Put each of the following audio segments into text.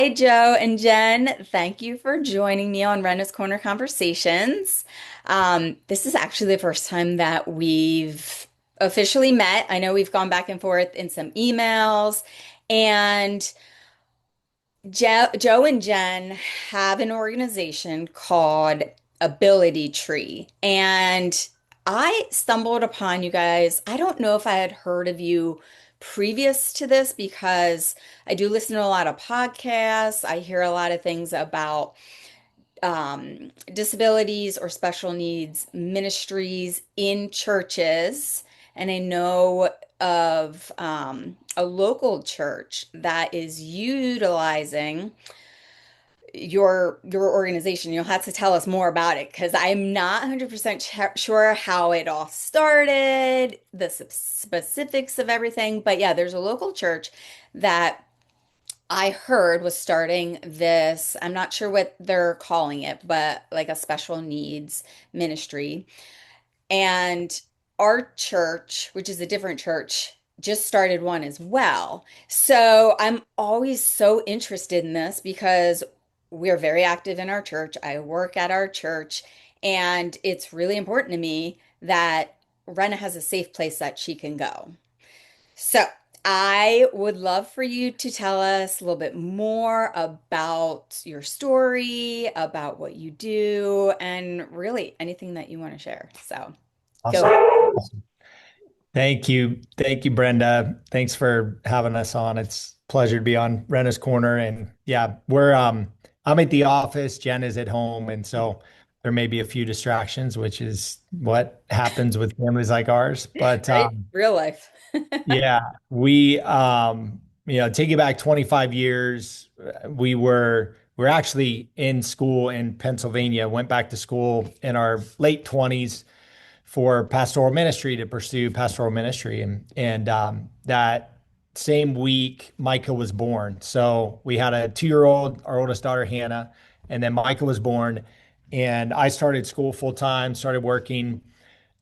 Hi, Joe and Jen. Thank you for joining me on Renna's Corner Conversations. This is actually the first time that we've officially met. I know we've gone back and forth in some emails, and Joe and Jen have an organization called Ability Tree. And I stumbled upon you guys. I don't know if I had heard of you previous to this because I do listen to a lot of podcasts. I hear a lot of things about disabilities or special needs ministries in churches. And I know of a local church that is utilizing your organization. You'll have to tell us more about it because I'm not 100% sure how it all started, the specifics of everything. But yeah, there's a local church that I heard was starting this. I'm not sure what they're calling it, but like a special needs ministry. And our church, which is a different church, just started one as well. So I'm always so interested in this because we're very active in our church. I work at our church, and it's really important to me that Renna has a safe place that she can go. So I would love for you to tell us a little bit more about your story, about what you do, and really anything that you want to share. So go. Awesome. Awesome. Thank you. Thank you, Brenda. Thanks for having us on. It's a pleasure to be on Renna's Corner. And yeah, I'm at the office, Jen is at home, and so there may be a few distractions, which is what happens with families like ours. But Right? Real life. yeah, taking back 25 years, we're actually in school in Pennsylvania, went back to school in our late 20s for pastoral ministry to pursue pastoral ministry. And that same week, Micah was born. So we had a 2 year old, our oldest daughter, Hannah, and then Micah was born. And I started school full time, started working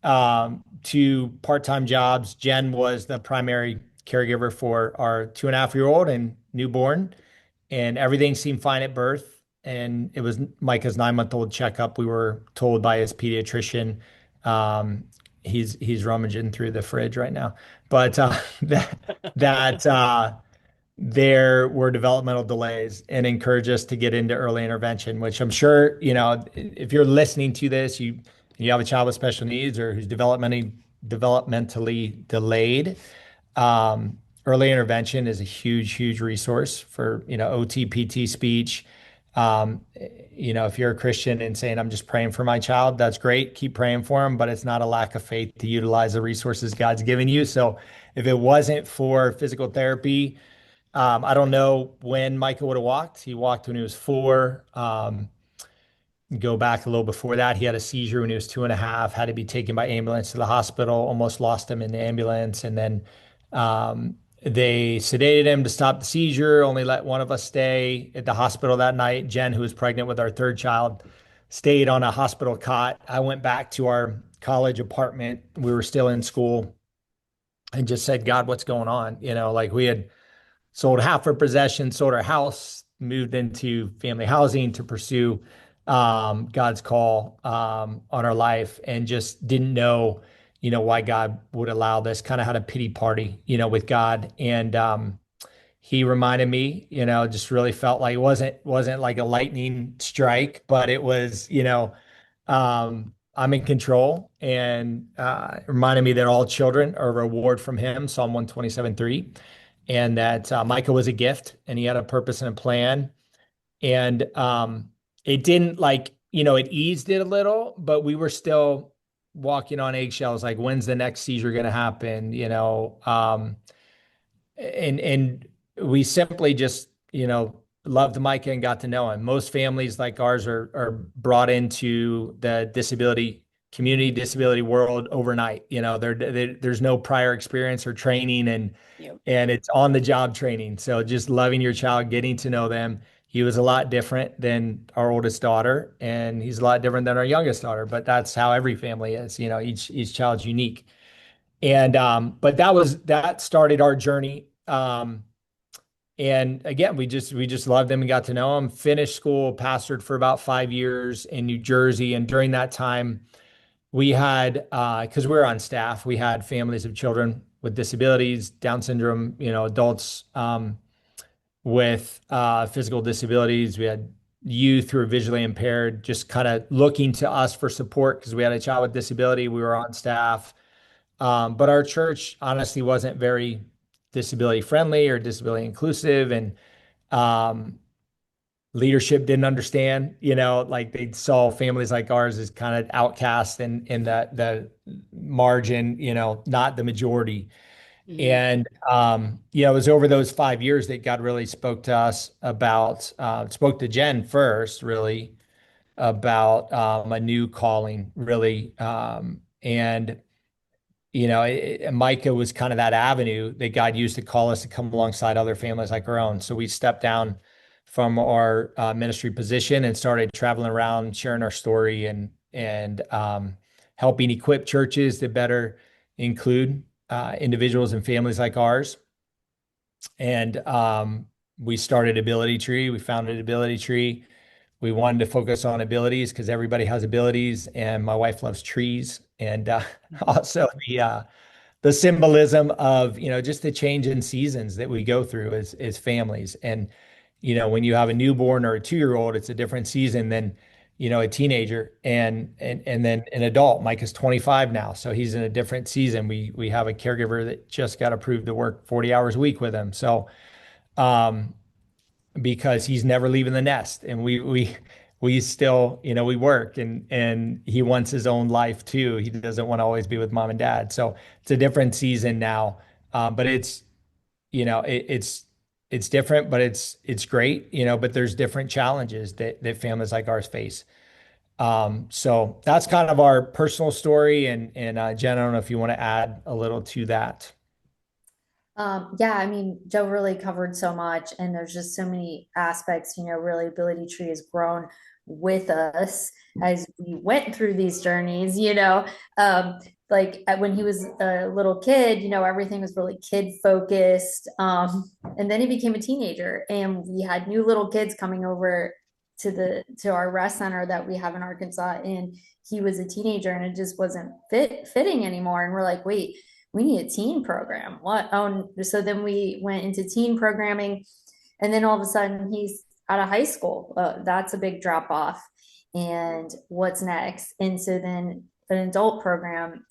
2 part-time jobs. Jen was the primary caregiver for our 2.5 year old and newborn, and everything seemed fine at birth. And it was Micah's 9 month old checkup. We were told by his pediatrician, um, he's rummaging through the fridge right now, but that there were developmental delays and encouraged us to get into early intervention, which I'm sure, if you're listening to this, you have a child with special needs or who's developmentally delayed. Early intervention is a huge resource for, OT, PT, speech. Um, if you're a Christian and saying, I'm just praying for my child, that's great. Keep praying for him, but it's not a lack of faith to utilize the resources God's given you. So if it wasn't for physical therapy, I don't know when Micah would have walked. He walked when he was 4. Go back a little before that, he had a seizure when he was 2.5, had to be taken by ambulance to the hospital, almost lost him in the ambulance. And then they sedated him to stop the seizure, only let one of us stay at the hospital that night. Jen, who was pregnant with our third child, stayed on a hospital cot. I went back to our college apartment. We were still in school and just said, God, what's going on? Like we had sold half our possessions, sold our house, moved into family housing to pursue God's call on our life, and just didn't know, why God would allow this. Kind of had a pity party, with God, and he reminded me, just really felt like it wasn't like a lightning strike, but it was, I'm in control, and reminded me that all children are a reward from him, Psalm 127:3, and that Micah was a gift and he had a purpose and a plan. And it didn't like, it eased it a little, but we were still walking on eggshells. Like, when's the next seizure going to happen? And we simply just, loved Micah and got to know him. Most families like ours are brought into the disability world overnight. There's no prior experience or training, and Yep. it's on the job training. So just loving your child, getting to know them. He was a lot different than our oldest daughter, and he's a lot different than our youngest daughter. But that's how every family is. Each child's unique. And but that started our journey. And again, we just loved them and got to know them. Finished school, pastored for about 5 years in New Jersey, and during that time, we had because we were on staff, we had families of children with disabilities, Down syndrome, adults with physical disabilities. We had youth who were visually impaired, just kind of looking to us for support because we had a child with disability. We were on staff. But our church honestly wasn't very disability friendly or disability inclusive. And um, leadership didn't understand, like they saw families like ours as kind of outcast and in the margin, not the majority. Mhm. And it was over those 5 years that God really spoke to us about, spoke to Jen first, really about a new calling, really. And Micah was kind of that avenue that God used to call us to come alongside other families like our own. So we stepped down from our ministry position and started traveling around, sharing our story and helping equip churches to better include individuals and families like ours. And we started Ability Tree. We founded Ability Tree. We wanted to focus on abilities because everybody has abilities, and my wife loves trees, and also the symbolism of just the change in seasons that we go through as families. And when you have a newborn or a 2-year old, it's a different season than a teenager and then an adult. Mike is 25 now, so he's in a different season. We have a caregiver that just got approved to work 40 hours a week with him, so um because he's never leaving the nest, and we still, we work, and he wants his own life too. He doesn't want to always be with mom and dad. So it's a different season now. But it's, it's different, but it's great, but there's different challenges that families like ours face. So that's kind of our personal story. And Jen, I don't know if you want to add a little to that. Yeah, I mean, Joe really covered so much, and there's just so many aspects. Really, Ability Tree has grown with us as we went through these journeys. Like when he was a little kid, everything was really kid focused. And then he became a teenager, and we had new little kids coming over to our rest center that we have in Arkansas, and he was a teenager, and it just wasn't fitting anymore. And we're like, wait, we need a teen program. What? Oh, so then we went into teen programming, and then all of a sudden he's out of high school. That's a big drop off. And what's next? And so then an adult program.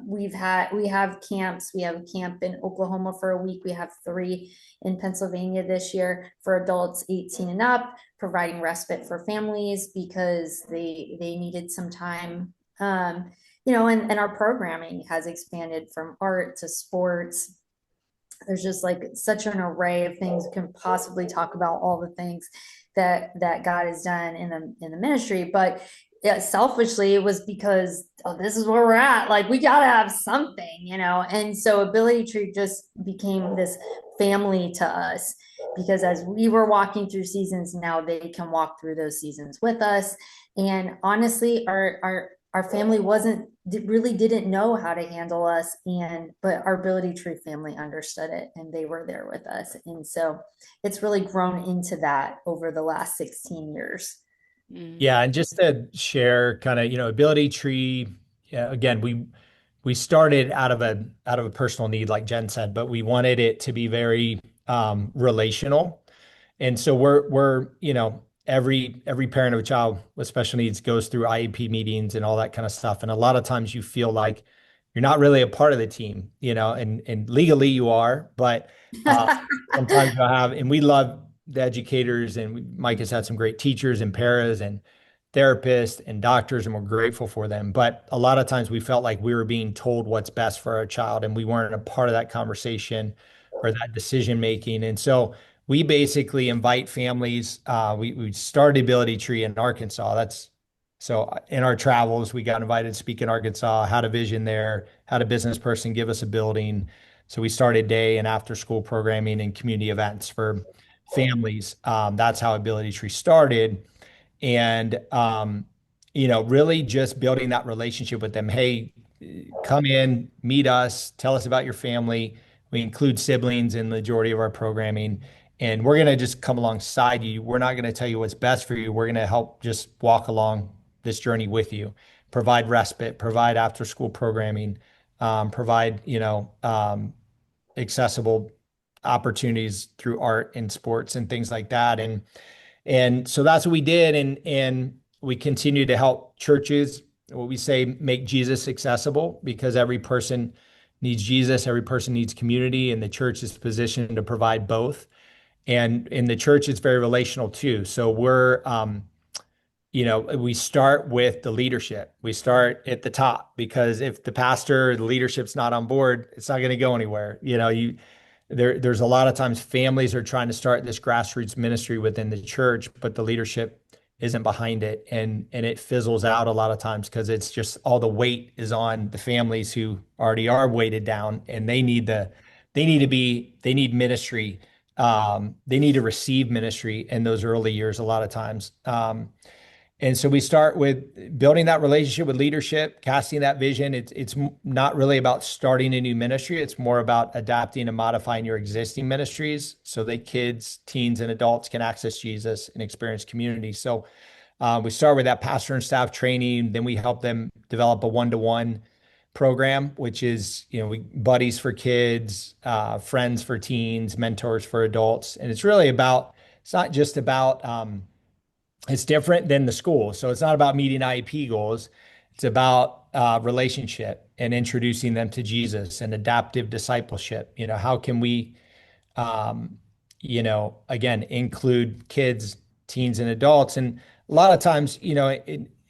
We have camps. We have a camp in Oklahoma for a week. We have 3 in Pennsylvania this year for adults 18 and up, providing respite for families because they needed some time. And our programming has expanded from art to sports. There's just like such an array of things. We can possibly talk about all the things that God has done in the ministry, but yeah, selfishly it was because this is where we're at. Like we gotta have something. And so Ability Tree just became this family to us because as we were walking through seasons, now they can walk through those seasons with us. And honestly, our family wasn't really didn't know how to handle us, but our Ability Tree family understood it, and they were there with us. And so it's really grown into that over the last 16 years. Mm. Yeah, and just to share kind of, Ability Tree, yeah, again, we started out of a personal need, like Jen said, but we wanted it to be very relational. And so we're, every parent of a child with special needs goes through IEP meetings and all that kind of stuff. And a lot of times you feel like you're not really a part of the team, and legally you are, but uh, sometimes you'll have, and we love the educators, and Mike has had some great teachers and paras and therapists and doctors, and we're grateful for them. But a lot of times we felt like we were being told what's best for our child, and we weren't a part of that conversation or that decision making. And so we basically invite families. We started Ability Tree in Arkansas. That's so in our travels, we got invited to speak in Arkansas, had a vision there, had a business person give us a building. So we started day and after school programming and community events for families. That's how Ability Tree started. And, really just building that relationship with them. Hey, come in, meet us, tell us about your family. We include siblings in the majority of our programming. and we're going to just come alongside you. We're not going to tell you what's best for you. We're going to help just walk along this journey with you, provide respite, provide after school programming, provide, accessible opportunities through art and sports and things like that. And so that's what we did. And we continue to help churches, what we say, make Jesus accessible, because every person needs Jesus, every person needs community, and the church is positioned to provide both. And in the church, it's very relational too. So we start with the leadership. We start at the top, because if the pastor, the leadership's not on board, it's not going to go anywhere. There's a lot of times families are trying to start this grassroots ministry within the church, but the leadership isn't behind it, and it fizzles out a lot of times because it's just all the weight is on the families who already are weighted down, and they need ministry. They need to receive ministry in those early years a lot of times. And so we start with building that relationship with leadership, casting that vision. It's not really about starting a new ministry. It's more about adapting and modifying your existing ministries so that kids, teens, and adults can access Jesus and experience community. So we start with that pastor and staff training. Then we help them develop a one-to-one program, which is, buddies for kids, friends for teens, mentors for adults. And it's not just about, it's different than the school. So it's not about meeting IEP goals. It's about relationship and introducing them to Jesus and adaptive discipleship. How can we, again, include kids, teens, and adults? And a lot of times,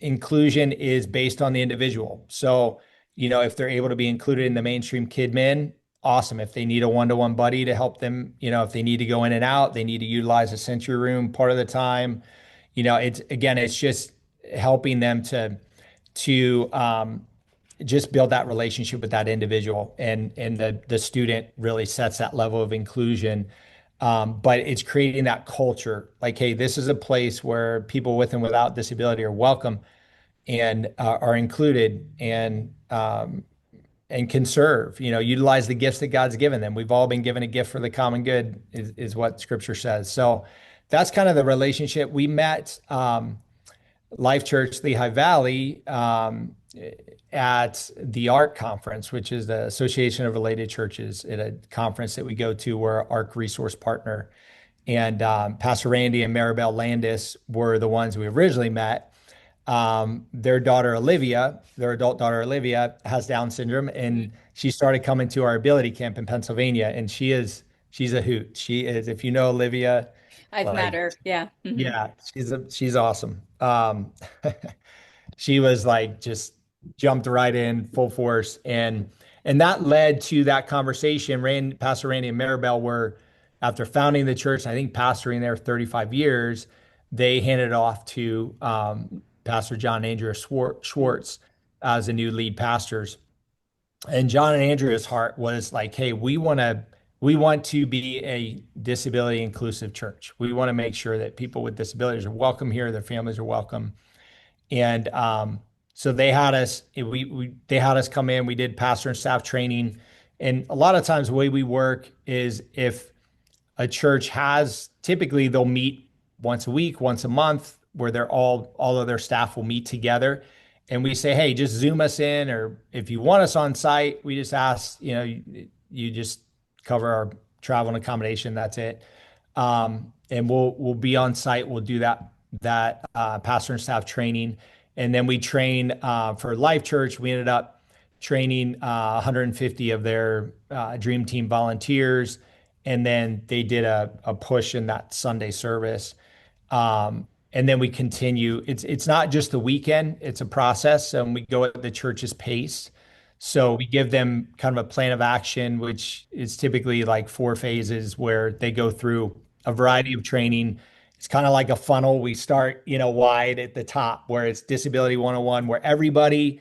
inclusion is based on the individual. So, if they're able to be included in the mainstream kid min, awesome. If they need a one-to-one buddy to help them, if they need to go in and out, they need to utilize a sensory room part of the time. It's just helping them to just build that relationship with that individual, and the student really sets that level of inclusion. But it's creating that culture, like, hey, this is a place where people with and without disability are welcome and are included, and can serve, utilize the gifts that God's given them. We've all been given a gift for the common good, is what scripture says. So that's kind of the relationship. We met Life Church Lehigh Valley at the ARC conference, which is the Association of Related Churches, at a conference that we go to. We're ARC resource partner. And Pastor Randy and Maribel Landis were the ones we originally met. Their daughter Olivia, their adult daughter Olivia, has Down syndrome, and she started coming to our ability camp in Pennsylvania. And she's a hoot. She is, if you know Olivia, I've met like, her. Yeah. yeah, she's awesome. She was like, just jumped right in full force, and that led to that conversation. Pastor Randy and Maribel were, after founding the church, I think pastoring there 35 years, they handed it off to Pastor John and Andrea Schwartz as the new lead pastors. And John and Andrea's heart was like, hey, we want to be a disability inclusive church. We want to make sure that people with disabilities are welcome here, their families are welcome. And so they had us come in. We did pastor and staff training. And a lot of times the way we work is, if a church has, typically they'll meet once a week, once a month, where all of their staff will meet together. And we say, hey, just Zoom us in, or if you want us on site, we just ask, you just cover our travel and accommodation. That's it. And we'll be on site. We'll do that pastor and staff training. And then we train for Life Church. We ended up training 150 of their Dream Team volunteers. And then they did a push in that Sunday service. And then we continue. It's not just the weekend, it's a process. And we go at the church's pace. So we give them kind of a plan of action, which is typically like 4 phases, where they go through a variety of training. It's kind of like a funnel. We start, wide at the top, where it's Disability 101, where everybody,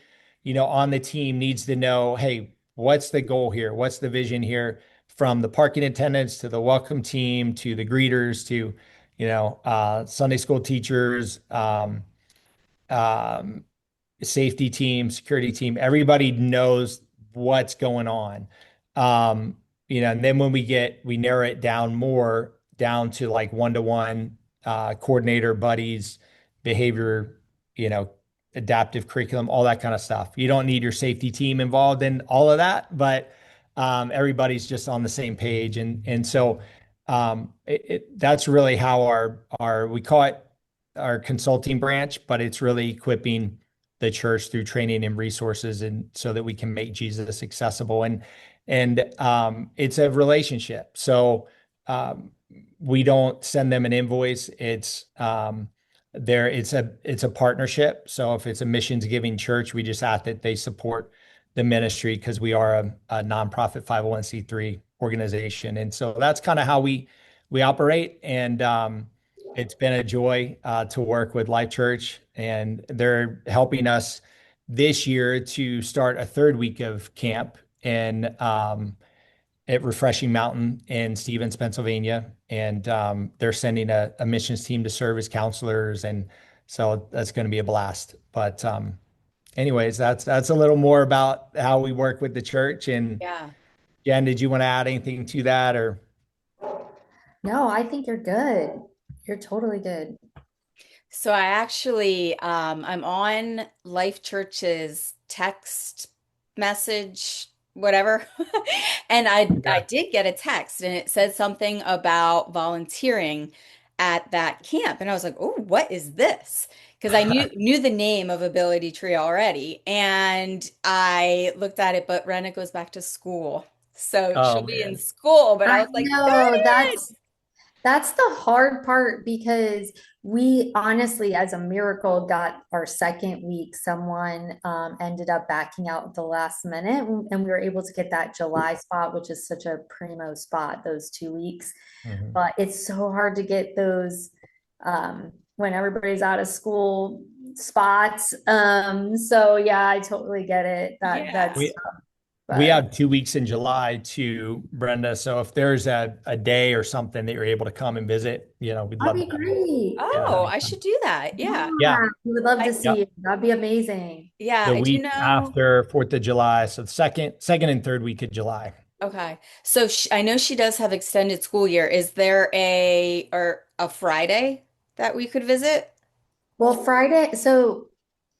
on the team needs to know, hey, what's the goal here? What's the vision here? From the parking attendants to the welcome team to the greeters to, Sunday school teachers, um, safety team, security team, everybody knows what's going on. And then when we narrow it down more down to like one-to-one coordinator, buddies, behavior, you know, adaptive curriculum, all that kind of stuff. You don't need your safety team involved in all of that, but everybody's just on the same page. And so that's really how our we call it our consulting branch, but it's really equipping the church through training and resources, and so that we can make Jesus accessible. And it's a relationship. So we don't send them an invoice. It's a partnership. So if it's a missions giving church, we just ask that they support the ministry because we are a nonprofit 501c3 organization. And so that's kind of how we operate. And it's been a joy to work with Life Church, and they're helping us this year to start a third week of camp at Refreshing Mountain in Stevens, Pennsylvania. And they're sending a missions team to serve as counselors. And so that's going to be a blast. But anyways, that's a little more about how we work with the church. And Yeah. Jen, did you want to add anything to that or? No, I think you're good. You're totally good. So I actually I'm on Life Church's text message, whatever. And I Okay. did get a text and it said something about volunteering at that camp. And I was like, "Oh, what is this?" Because I knew the name of Ability Tree already. And I looked at it, but Renna goes back to school. So Oh she'll be in man. school, but I I was like, know "Darn it." that's the hard part because we honestly, as a miracle, got our second week. Someone ended up backing out at the last minute, and we were able to get that July spot, which is such a primo spot, those 2 weeks. Mhm. But it's so hard to get those when everybody's out of school spots. So yeah, I totally get it. That's Yeah. We but have 2 weeks in July to Brenda. So if there's a day or something that you're able to come and visit, we'd that'd love to be have you. great. Yeah, Oh, that'd be I fun. should do that. Yeah. Yeah. Yeah, we would love to I see Yep. you. That'd be amazing. Yeah, The I do week know. after 4th of July. So the second and third week of July. Okay. So I know she does have extended school year. Is there a Friday that we could visit? Well, Friday, so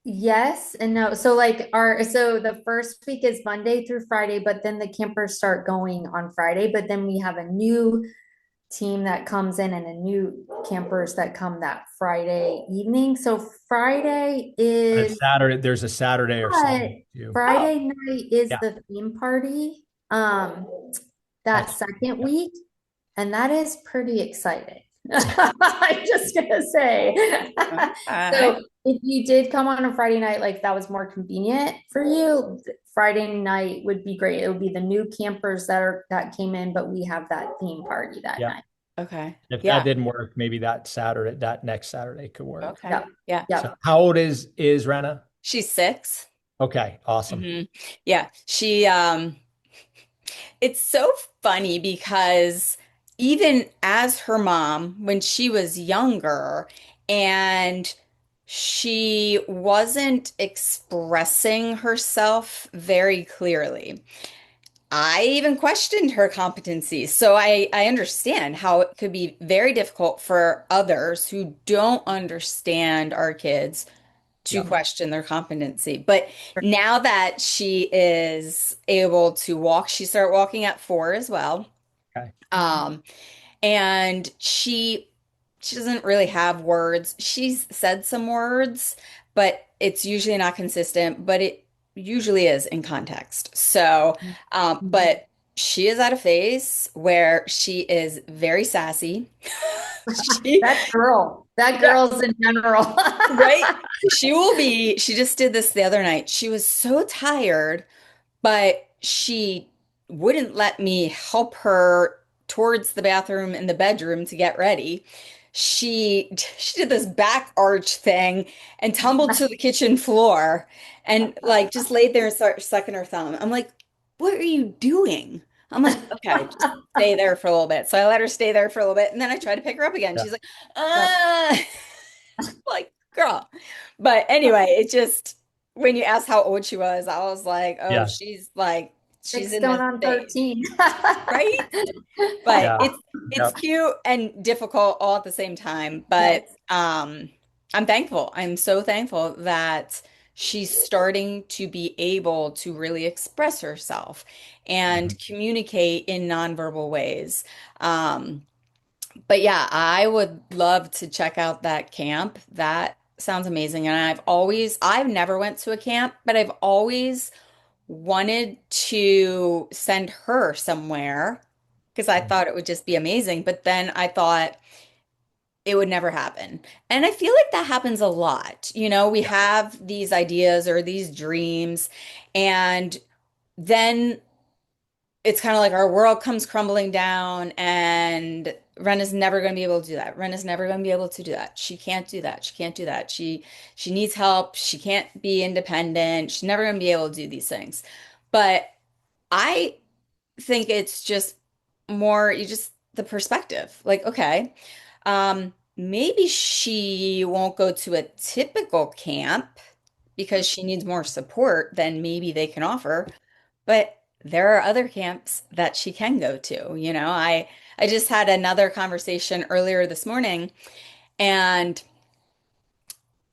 yes and no. So the first week is Monday through Friday, but then the campers start going on Friday, but then we have a new team that comes in and a new campers that come that Friday evening. So Friday And is there's a Saturday or but Sunday too. Oh, Friday night is Yeah. the theme party that That's second yeah. week, and that is pretty exciting. I'm just gonna say. okay. So if you did come on a Friday night, like that was more convenient for you, Friday night would be great. It would be the new campers that came in, but we have that theme party that Yeah. night. Okay. If that Yeah. didn't work, maybe that next Saturday could work. Okay. Yep. Yeah. So Yep. how old is Renna? She's 6. Okay, awesome. Yeah. It's so funny because even as her mom, when she was younger and she wasn't expressing herself very clearly. I even questioned her competency. So I understand how it could be very difficult for others who don't understand our kids to Yeah. question their competency. But now that she is able to walk, she started walking at 4 as well. Okay. Um, and she doesn't really have words. She's said some words, but it's usually not consistent, but it usually is in context. So, Mhm. but she is at a phase where she is very sassy. She, That yeah, girl's in general. right? She just did this the other night. She was so tired, but she wouldn't let me help her towards the bathroom and the bedroom to get ready. She did this back arch thing and tumbled to the kitchen floor and like just laid there and started sucking her thumb. I'm like, what are you doing? I'm like, okay, just stay there for a little bit. So I let her stay there for a little bit and then I tried to pick her up again. Yeah. She's like, Yep. uh like, girl. But anyway, it just when you asked how old she was, I was like, oh, Yeah. she's like she's Six in going the on same, 13. right? But Yeah. it's Yep. cute and difficult all at the same time. But Yes. I'm thankful. I'm so thankful that she's starting to be able to really express herself and Mhm. communicate in nonverbal ways. Um, but yeah, I would love to check out that camp. That sounds amazing. And I've never went to a camp, but I've always wanted to send her somewhere because I thought it would just be amazing. But then I thought it would never happen. And I feel like that happens a lot. We Yeah. have these ideas or these dreams, and then it's kind of like our world comes crumbling down, and Renna's never going to be able to do that. Renna's never going to be able to do that. She can't do that. She can't do that. She needs help. She can't be independent. She's never going to be able to do these things. But I think it's just more you just the perspective. Like, okay, maybe she won't go to a typical camp because she needs more support than maybe they can offer. But there are other camps that she can go to. I just had another conversation earlier this morning, and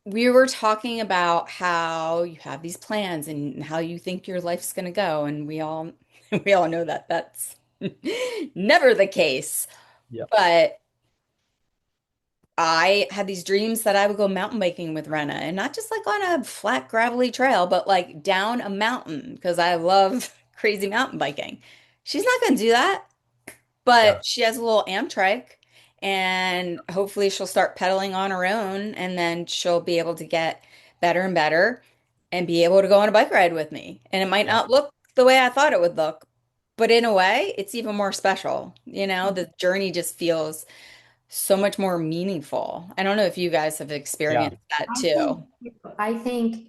we were talking about how you have these plans and how you think your life's going to go, and we all know that that's never the case. Yep. But I had these dreams that I would go mountain biking with Renna, and not just like on a flat gravelly trail, but like down a mountain because I love crazy mountain biking. She's not going to do that. Yeah. But she has a little Amtrak, and hopefully she'll start pedaling on her own, and then she'll be able to get better and better and be able to go on a bike ride with me. And it might Yeah. not look the way I thought it would look, but in a way, it's even more special. The journey just feels so much more meaningful. I don't know if you guys have Yeah. experienced that I think too. I think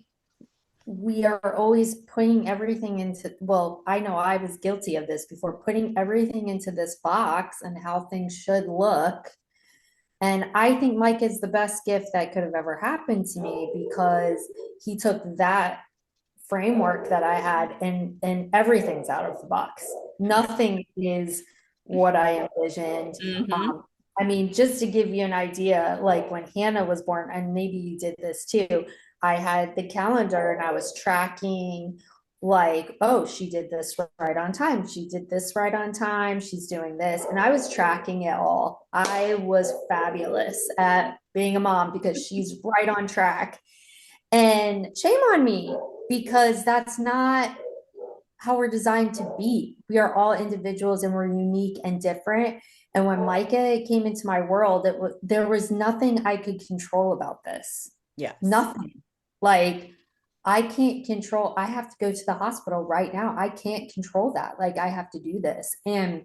we are always putting everything into, well, I know I was guilty of this before, putting everything into this box and how things should look. And I think Mike is the best gift that could have ever happened to me because he took that framework that I had and everything's out of the box. Nothing is what I envisioned. Hmm. Um, I mean, just to give you an idea, like when Hannah was born, and maybe you did this too, I had the calendar and I was tracking like, oh, she did this right on time. She did this right on time. She's doing this. And I was tracking it all. I was fabulous at being a mom because she's right on track. And shame on me because that's not how we're designed to be. We are all individuals and we're unique and different. And when Micah came into my world, there was nothing I could control about this. Yes. Nothing. Like I can't control. I have to go to the hospital right now. I can't control that. Like I have to do this. And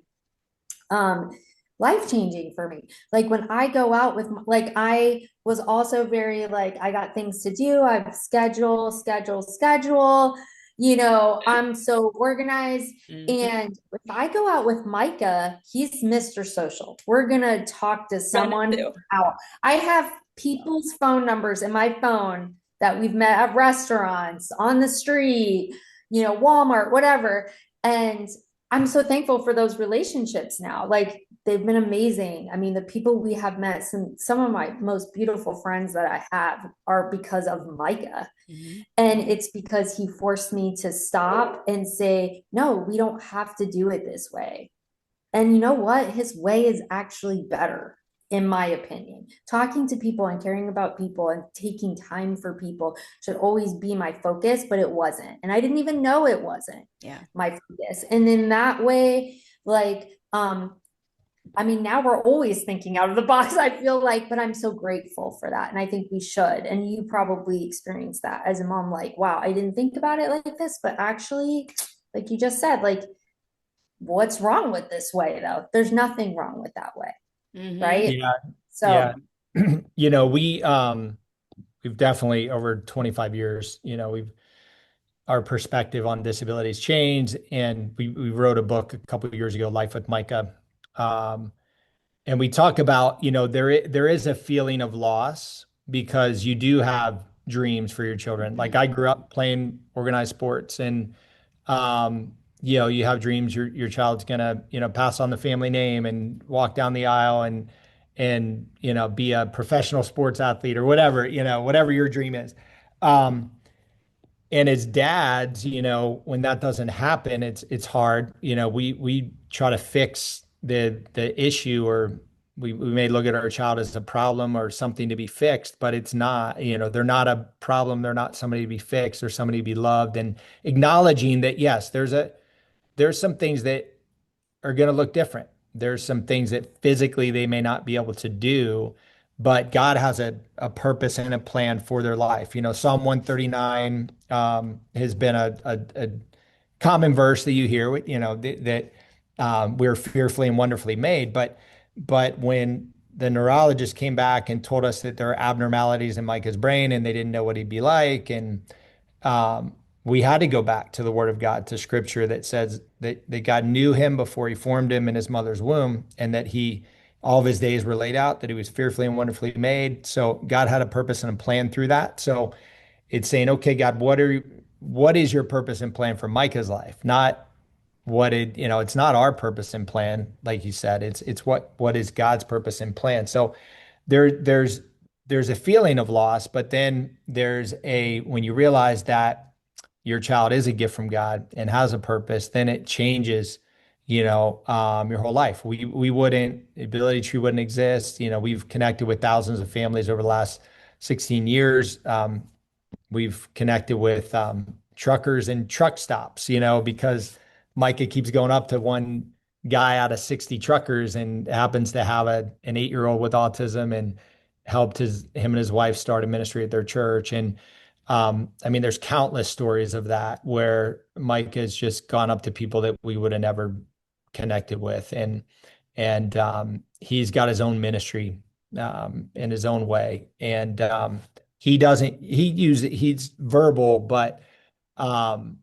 um life changing for me. Like when I go out with like I was also very like I got things to do. I've schedule. I'm so organized. Hmm. And if I go out with Micah, he's Mr. Social. We're gonna talk to Run it someone too. out. I have people's phone numbers in my phone that we've met at restaurants, on the street, Walmart, whatever. And I'm so thankful for those relationships now. Like they've been amazing. I mean, the people we have met, some of my most beautiful friends that I have are because of Micah. Hmm. And it's because he forced me to stop and say, no, we don't have to do it this way. And you know what? His way is actually better, in my opinion. Talking to people and caring about people and taking time for people should always be my focus, but it wasn't. And I didn't even know it wasn't Yeah. my focus. And in that way, like, I mean, now we're always thinking out of the box, I feel like, but I'm so grateful for that. And I think we should. And you probably experienced that as a mom, like, wow, I didn't think about it like this, but actually, like you just said, like, what's wrong with this way though? There's nothing wrong with that way, Hmm. right? Yeah. So Yeah. We've definitely over 25 years, we've our perspective on disabilities changed, and we wrote a book a couple of years ago, Life with Micah. Um, and we talk about, there is a feeling of loss because you do have dreams for your children. Like I grew up playing organized sports, and you have dreams your child's gonna, pass on the family name and walk down the aisle and be a professional sports athlete or whatever, whatever your dream is. Um, and as dads, when that doesn't happen, it's hard. We try to fix the issue, or we may look at our child as a problem or something to be fixed, but it's not. They're not a problem. They're not somebody to be fixed or somebody to be loved. And acknowledging that, yes, there's some things that are going to look different. There's some things that physically they may not be able to do, but God has a purpose and a plan for their life. Psalm 139 has been a common verse that you hear, that we're fearfully and wonderfully made. But when the neurologist came back and told us that there are abnormalities in Micah's brain and they didn't know what he'd be like, and we had to go back to the Word of God, to Scripture that says that God knew him before he formed him in his mother's womb, and that all of his days were laid out, that he was fearfully and wonderfully made. So God had a purpose and a plan through that. So it's saying, okay, God, what is your purpose and plan for Micah's life? Not it's not our purpose and plan, like you said. It's what is God's purpose and plan. So there's a feeling of loss, but then when you realize that your child is a gift from God and has a purpose, then it changes, your whole life. We wouldn't, Ability Tree wouldn't exist. We've connected with thousands of families over the last 16 years. We've connected with truckers and truck stops, because Micah keeps going up to one guy out of 60 truckers and happens to have an 8-year-old with autism, and helped him and his wife start a ministry at their church. And I mean, there's countless stories of that where Mike has just gone up to people that we would have never connected with, and he's got his own ministry in his own way, and he's verbal, but um,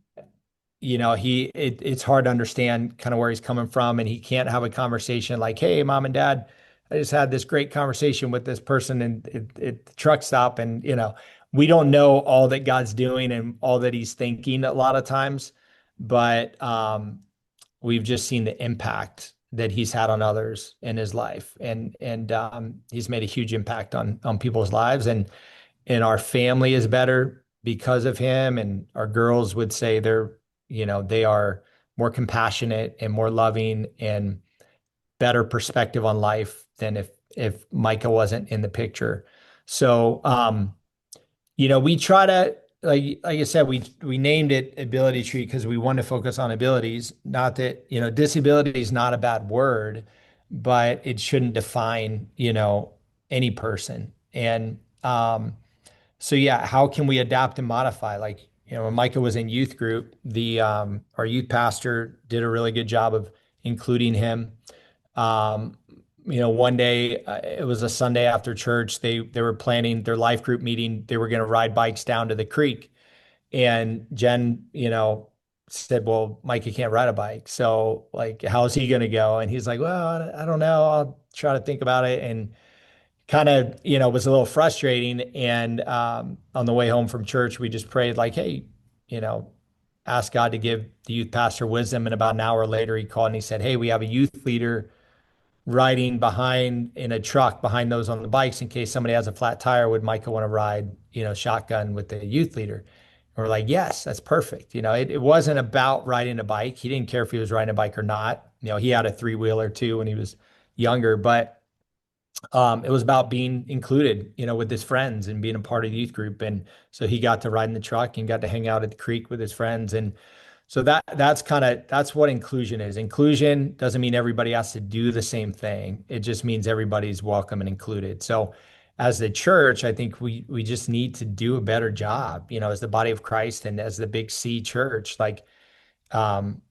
it's hard to understand kind of where he's coming from, and he can't have a conversation like, "Hey, mom and dad, I just had this great conversation with this person at the truck stop," and we don't know all that God's doing and all that he's thinking a lot of times, but we've just seen the impact that he's had on others in his life, and he's made a huge impact on people's lives, and our family is better because of him. And our girls would say they are more compassionate and more loving and better perspective on life than if Micah wasn't in the picture. So we try to, like I said, we named it Ability Tree because we want to focus on abilities. Not that, disability is not a bad word, but it shouldn't define, any person. And so yeah, how can we adapt and modify? Like, when Micah was in youth group, the our youth pastor did a really good job of including him. Um, one day, it was a Sunday after church. They were planning their life group meeting. They were going to ride bikes down to the creek, and Jen, said, "Well, Micah can't ride a bike, so like, how's he going to go?" And he's like, "Well, I don't know. I'll try to think about it." And kind of, was a little frustrating. And on the way home from church, we just prayed like, "Hey, you know, ask God to give the youth pastor wisdom." And about an hour later, he called and he said, "Hey, we have a youth leader riding behind in a truck behind those on the bikes in case somebody has a flat tire. Would Micah want to ride, shotgun with the youth leader?" And we're like, "Yes, that's perfect." It wasn't about riding a bike. He didn't care if he was riding a bike or not. He had a three-wheeler too when he was younger, but it was about being included, with his friends and being a part of the youth group. And so he got to ride in the truck and got to hang out at the creek with his friends. And so that's what inclusion is. Inclusion doesn't mean everybody has to do the same thing. It just means everybody's welcome and included. So as the church, I think we just need to do a better job, as the body of Christ and as the big C church. Like, um,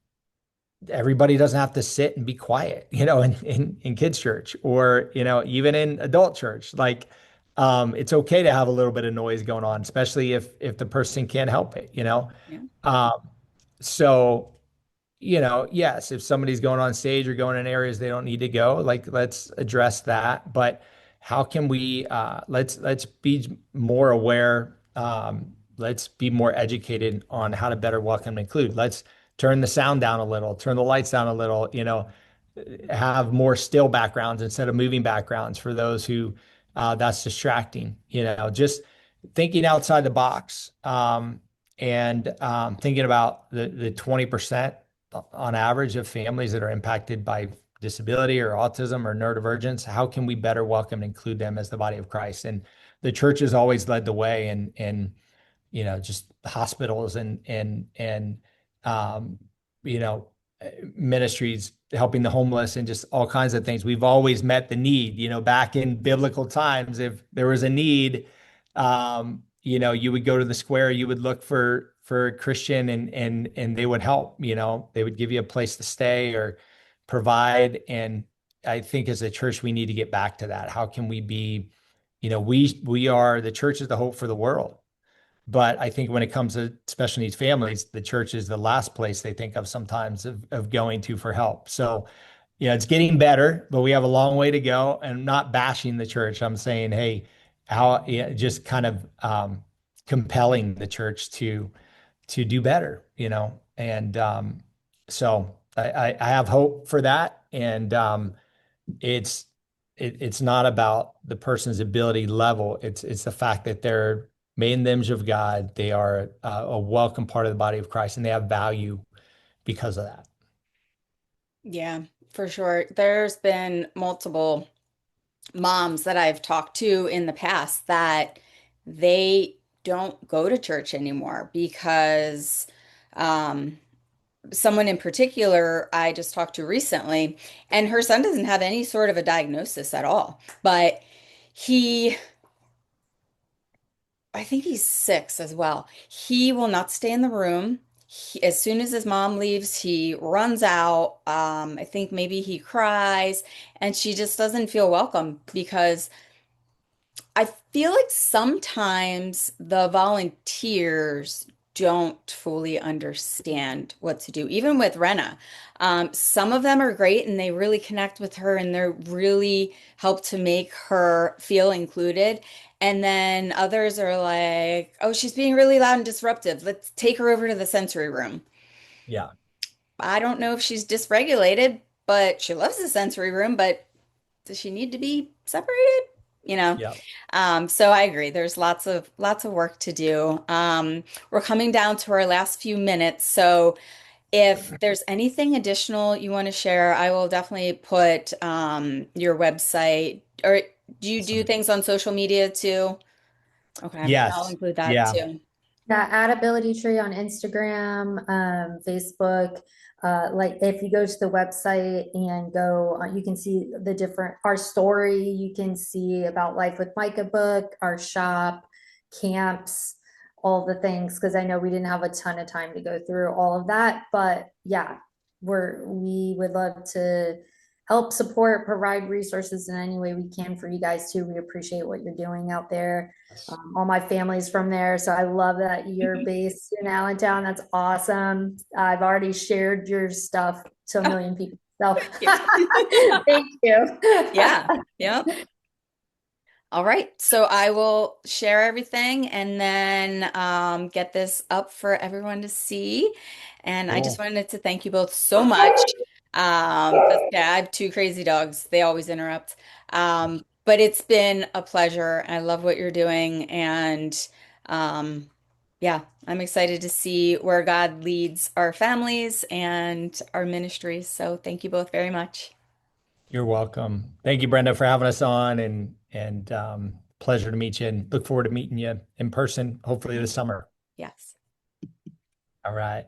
everybody doesn't have to sit and be quiet, in kids church, or, even in adult church. Like, it's okay to have a little bit of noise going on, especially if the person can't help it. Yeah. Um, so, yes, if somebody's going on stage or going in areas they don't need to go, like, let's address that. But how can we, let's be more aware, let's be more educated on how to better welcome and include. Let's turn the sound down a little, turn the lights down a little, have more still backgrounds instead of moving backgrounds for those who that's distracting, just thinking outside the box, and thinking about the 20% on average of families that are impacted by disability or autism or neurodivergence. How can we better welcome and include them as the body of Christ? And the church has always led the way in just hospitals and um, you know, ministries helping the homeless and just all kinds of things. We've always met the need. Back in biblical times, if there was a need, you would go to the square, you would look for a Christian, and they would help. They would give you a place to stay or provide. And I think as a church, we need to get back to that. How can we be? We are the church is the hope for the world. But I think when it comes to special needs families, the church is the last place they think of sometimes of going to for help. So, it's getting better, but we have a long way to go. And I'm not bashing the church. I'm saying, hey, how just kind of compelling the church to do better, And so I have hope for that. And it's it's not about the person's ability level. It's the fact that they're made in the image of God. They are a welcome part of the body of Christ, and they have value because of that. Yeah, for sure. There's been multiple moms that I've talked to in the past that they don't go to church anymore because um, someone in particular I just talked to recently, and her son doesn't have any sort of a diagnosis at all, but he I think he's 6 as well. He will not stay in the room. As soon as his mom leaves, he runs out. I think maybe he cries, and she just doesn't feel welcome because I feel like sometimes the volunteers don't fully understand what to do, even with Renna. Some of them are great and they really connect with her and they're really help to make her feel included. And then others are like, oh, she's being really loud and disruptive. Let's take her over to the sensory room. Yeah. I don't know if she's dysregulated, but she loves the sensory room, but does she need to be separated? You know? Yeah. So I agree. There's lots of work to do. We're coming down to our last few minutes. So if there's anything additional you want to share, I will definitely put your website, or do you do Awesome. things on social media too? Okay, I'll Yes. include that Yeah. too. Yeah, add Ability Tree on Instagram, Facebook. Like if you go to the website and go, you can see the different, our story, you can see about Life with Micah book, our shop, camps, all the things. Because I know we didn't have a ton of time to go through all of that. But yeah, we would love to help support, provide resources in any way we can for you guys too. We appreciate what you're doing out there. All my family's from there, so I love that you're based in Allentown. That's awesome. I've already shared your stuff to a million people. So Thank you. thank you. Yeah, yeah. All right, so I will share everything and then get this up for everyone to see. And I just Cool. wanted to thank you both so much. Yeah, I have 2 crazy dogs. They always interrupt. But it's been a pleasure. I love what you're doing. And yeah, I'm excited to see where God leads our families and our ministries. So thank you both very much. You're welcome. Thank you, Brenda, for having us on, and pleasure to meet you, and look forward to meeting you in person, hopefully this summer. Yes. All right.